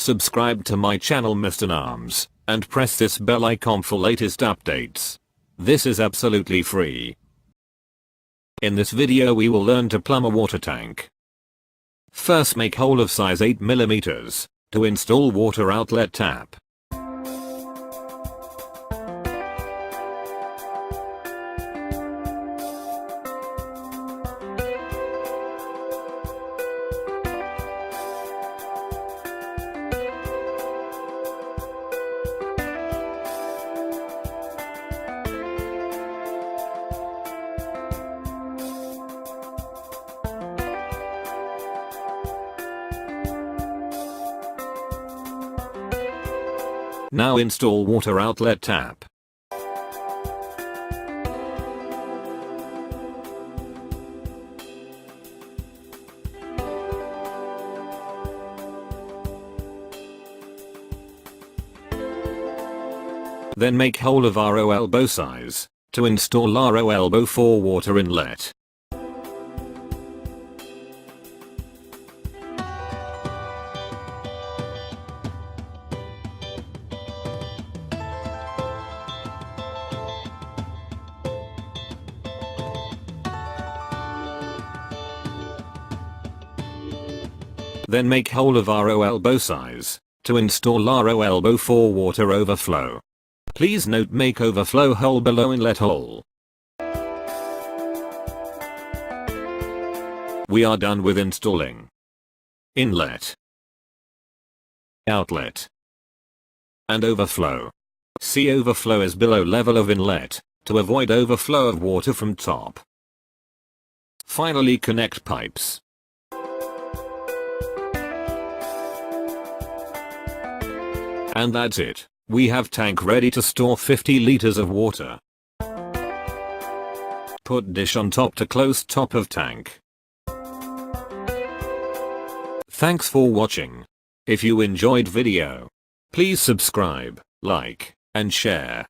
subscribe to my channel MrNams, and press this bell icon for latest updates. This is absolutely free. In this video we will learn to plumb a water tank. First, make hole of size 8 mm. To install water outlet tap. Now install water outlet tap. Then make hole of RO elbow size. To install RO elbow for water inlet. Then make hole of RO elbow size. To install RO elbow for water overflow. Please note, make overflow hole below inlet hole. We are done with installing inlet, outlet, and overflow. See, overflow is below level of inlet, to avoid overflow of water from top. Finally, connect pipes. And that's it. We have tank ready to store 50 liters of water. Put dish on top to close top of tank. Thanks for watching. If you enjoyed video, please subscribe, like, and share.